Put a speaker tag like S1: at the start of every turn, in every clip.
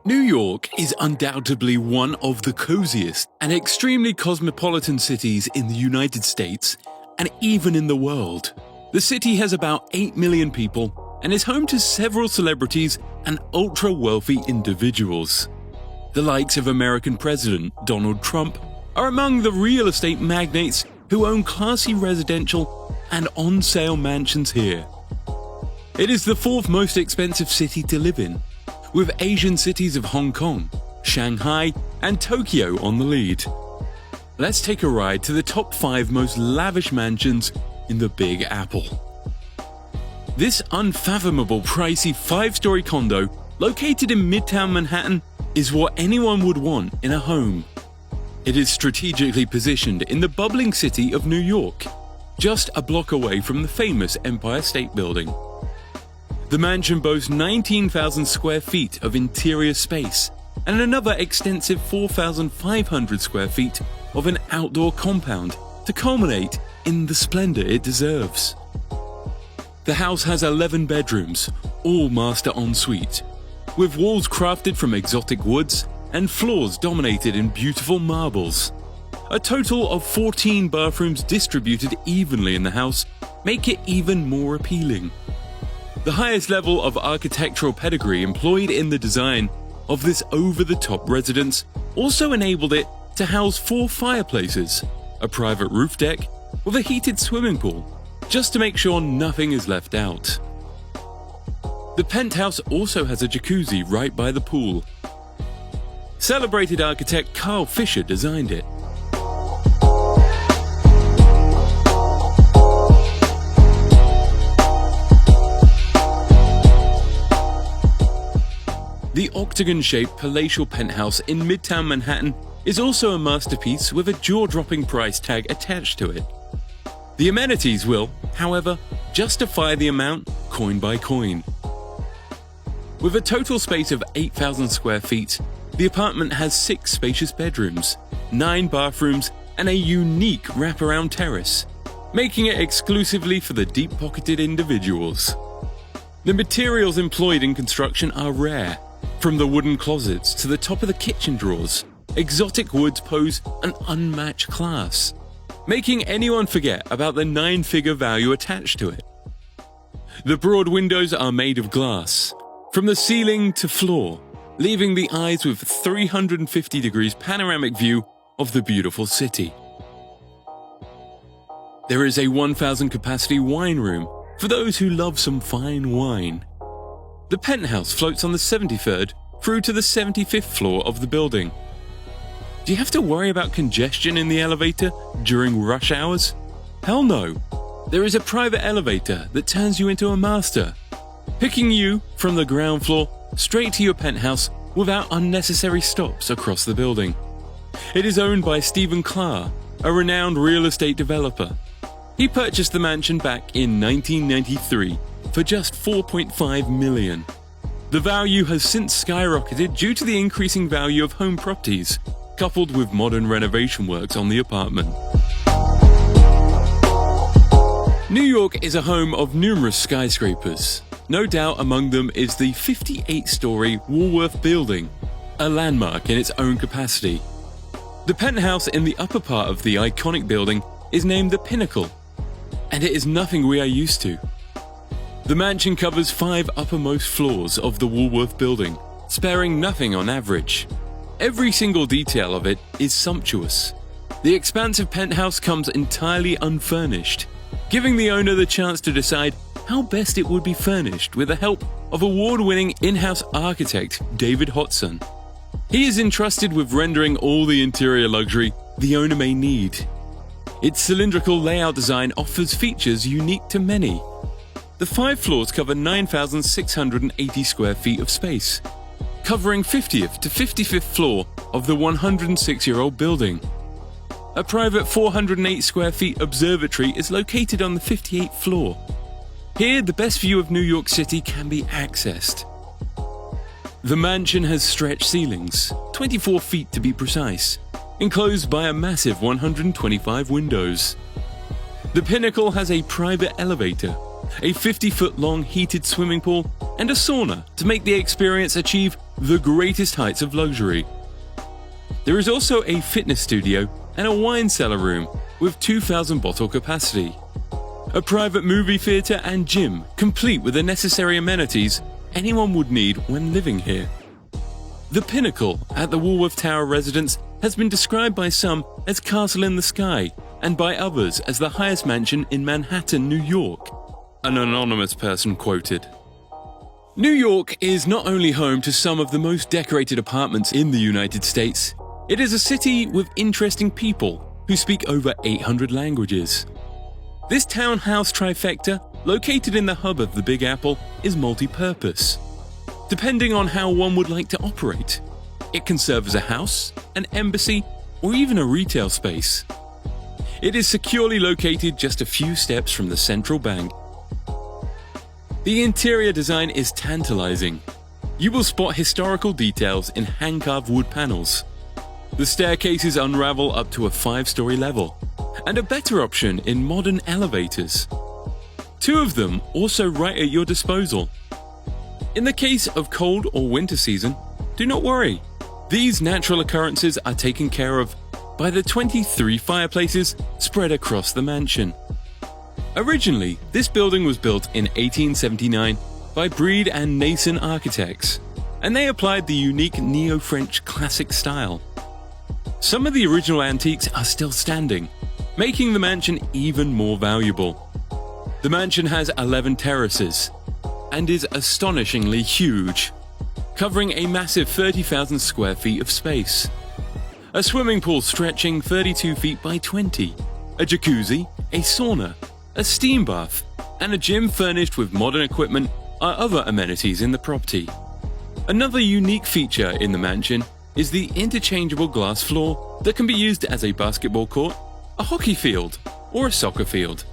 S1: New York is undoubtedly one of the coziest and extremely cosmopolitan cities in the United States and even in the world. The city has about 8 million people and is home to several celebrities and ultra-wealthy individuals. The likes of American President Donald Trump are among the real estate magnates who own classy residential and on-sale mansions here. It is the fourth most expensive city to live in, with Asian cities of Hong Kong, Shanghai, and Tokyo on the lead. Let's take a ride to the top 5 most lavish mansions in the Big Apple. This unfathomable pricey 5-story condo, located in Midtown Manhattan, is what anyone would want in a home. It is strategically positioned in the bubbling city of New York, just a block away from the famous Empire State Building. The mansion boasts 19,000 square feet of interior space and another extensive 4,500 square feet of an outdoor compound to culminate in the splendor it deserves. The house has 11 bedrooms, all master ensuite, with walls crafted from exotic woods and floors dominated in beautiful marbles. A total of 14 bathrooms distributed evenly in the house make it even more appealing. The highest level of architectural pedigree employed in the design of this over-the-top residence also enabled it to house 4 fireplaces, a private roof deck with a heated swimming pool, just to make sure nothing is left out. The penthouse also has a jacuzzi right by the pool. Celebrated architect Carl Fisher designed it. The octagon-shaped palatial penthouse in Midtown Manhattan is also a masterpiece with a jaw-dropping price tag attached to it. The amenities will, however, justify the amount coin by coin. With a total space of 8,000 square feet, the apartment has 6 spacious bedrooms, 9 bathrooms, and a unique wraparound terrace, making it exclusively for the deep-pocketed individuals. The materials employed in construction are rare. From the wooden closets to the top of the kitchen drawers, exotic woods pose an unmatched class, making anyone forget about the 9-figure value attached to it. The broad windows are made of glass, from the ceiling to floor, leaving the eyes with a 350 degrees panoramic view of the beautiful city. There is a 1,000 capacity wine room for those who love some fine wine. The penthouse floats on the 73rd through to the 75th floor of the building. Do you have to worry about congestion in the elevator during rush hours? Hell no! There is a private elevator that turns you into a master, picking you from the ground floor straight to your penthouse without unnecessary stops across the building. It is owned by Stephen Clark, a renowned real estate developer. He purchased the mansion back in 1993 for just $4.5 million. The value has since skyrocketed due to the increasing value of home properties, coupled with modern renovation works on the apartment. New York is a home of numerous skyscrapers. No doubt among them is the 58-story Woolworth Building, a landmark in its own capacity. The penthouse in the upper part of the iconic building is named the Pinnacle, and it is nothing we are used to. The mansion covers 5 uppermost floors of the Woolworth Building, sparing nothing on average. Every single detail of it is sumptuous. The expansive penthouse comes entirely unfurnished, giving the owner the chance to decide how best it would be furnished with the help of award-winning in-house architect David Hodson. He is entrusted with rendering all the interior luxury the owner may need. Its cylindrical layout design offers features unique to many. The 5 floors cover 9,680 square feet of space, covering 50th to 55th floor of the 106-year-old building. A private 408 square feet observatory is located on the 58th floor. Here, the best view of New York City can be accessed. The mansion has stretched ceilings, 24 feet to be precise, enclosed by a massive 125 windows. The Pinnacle has a private elevator, a 50-foot long heated swimming pool, and a sauna to make the experience achieve the greatest heights of luxury. There is also a fitness studio and a wine cellar room with 2,000 bottle capacity. A private movie theatre and gym, complete with the necessary amenities anyone would need when living here. The pinnacle at the Woolworth Tower residence has been described by some as Castle in the Sky and by others as the highest mansion in Manhattan, New York, an anonymous person quoted. New York is not only home to some of the most decorated apartments in the United States, it is a city with interesting people who speak over 800 languages. This townhouse trifecta, located in the hub of the Big Apple, is multi-purpose. Depending on how one would like to operate, it can serve as a house, an embassy, or even a retail space. It is securely located just a few steps from the central bank. The interior design is tantalizing. You will spot historical details in hand-carved wood panels. The staircases unravel up to a 5-story level, and a better option in modern elevators. 2 of them also right at your disposal. In the case of cold or winter season, do not worry. These natural occurrences are taken care of by the 23 fireplaces spread across the mansion. Originally, this building was built in 1879 by Breed and Nason architects, and they applied the unique neo-French classic style. Some of the original antiques are still standing, making the mansion even more valuable. The mansion has 11 terraces and is astonishingly huge, covering a massive 30,000 square feet of space. A swimming pool stretching 32 feet by 20, a jacuzzi, a sauna, a steam bath, and a gym furnished with modern equipment are other amenities in the property. Another unique feature in the mansion is the interchangeable glass floor that can be used as a basketball court, a hockey field, or a soccer field.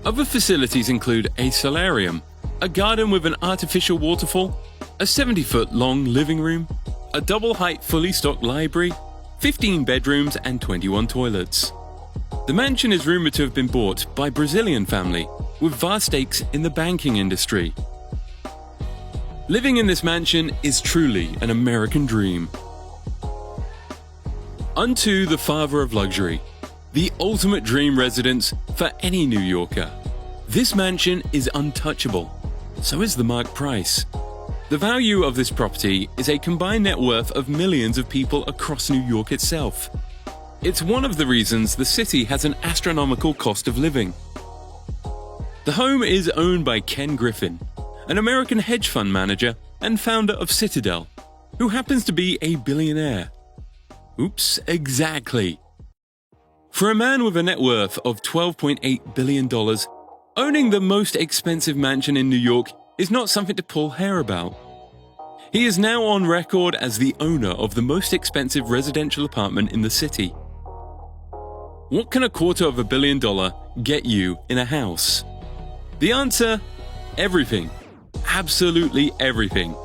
S1: Other facilities include a solarium, a garden with an artificial waterfall, a 70-foot-long living room, a double-height fully stocked library, 15 bedrooms and 21 toilets. The mansion is rumored to have been bought by a Brazilian family with vast stakes in the banking industry. Living in this mansion is truly an American dream. Unto the father of luxury, the ultimate dream residence for any New Yorker. This mansion is untouchable. So is the marked price. The value of this property is a combined net worth of millions of people across New York itself. It's one of the reasons the city has an astronomical cost of living. The home is owned by Ken Griffin, an American hedge fund manager and founder of Citadel, who happens to be a billionaire. Oops, exactly. For a man with a net worth of $12.8 billion, owning the most expensive mansion in New York is not something to pull hair about. He is now on record as the owner of the most expensive residential apartment in the city. What can $250 million get you in a house? The answer? Everything. Absolutely everything.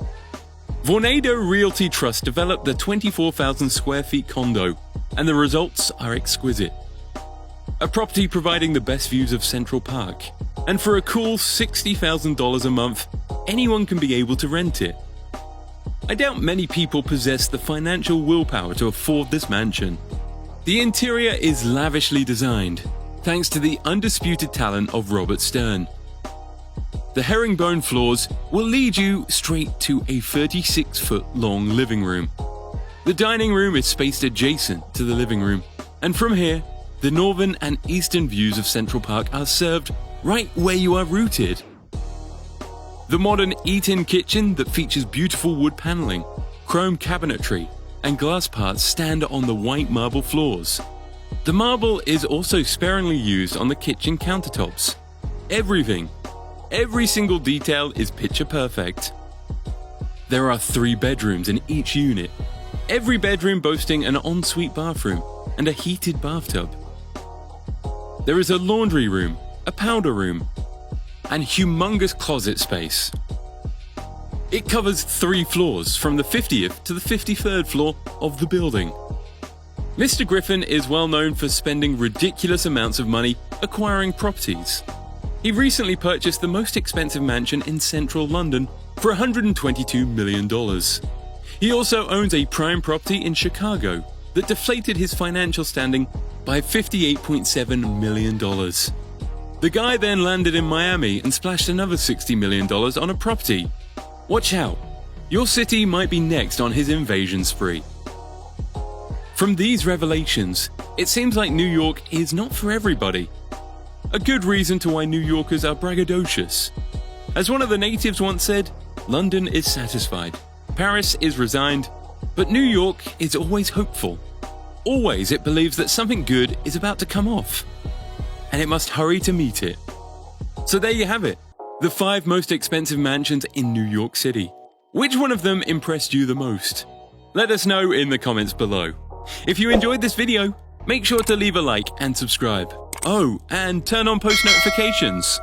S1: Vornado Realty Trust developed the 24,000 square feet condo, and the results are exquisite. A property providing the best views of Central Park, and for a cool $60,000 a month, anyone can be able to rent it. I doubt many people possess the financial willpower to afford this mansion. The interior is lavishly designed, thanks to the undisputed talent of Robert Stern. The herringbone floors will lead you straight to a 36-foot-long living room. The dining room is spaced adjacent to the living room, and from here, the northern and eastern views of Central Park are served right where you are rooted. The modern eat-in kitchen that features beautiful wood paneling, chrome cabinetry, and glass parts stand on the white marble floors. The marble is also sparingly used on the kitchen countertops. Every single detail is picture perfect. There are 3 bedrooms in each unit, every bedroom boasting an ensuite bathroom and a heated bathtub. There is a laundry room, a powder room, and humongous closet space. It covers 3 floors from the 50th to the 53rd floor of the building. Mr. Griffin is well known for spending ridiculous amounts of money acquiring properties. He recently purchased the most expensive mansion in central London for $122 million. He also owns a prime property in Chicago that deflated his financial standing by $58.7 million. The guy then landed in Miami and splashed another $60 million on a property. Watch out, your city might be next on his invasion spree. From these revelations, it seems like New York is not for everybody. A good reason to why New Yorkers are braggadocious. As one of the natives once said, London is satisfied, Paris is resigned, but New York is always hopeful. Always it believes that something good is about to come off, and it must hurry to meet it. So there you have it, the 5 most expensive mansions in New York City. Which one of them impressed you the most? Let us know in the comments below. If you enjoyed this video, make sure to leave a like and subscribe. Oh, and turn on post notifications.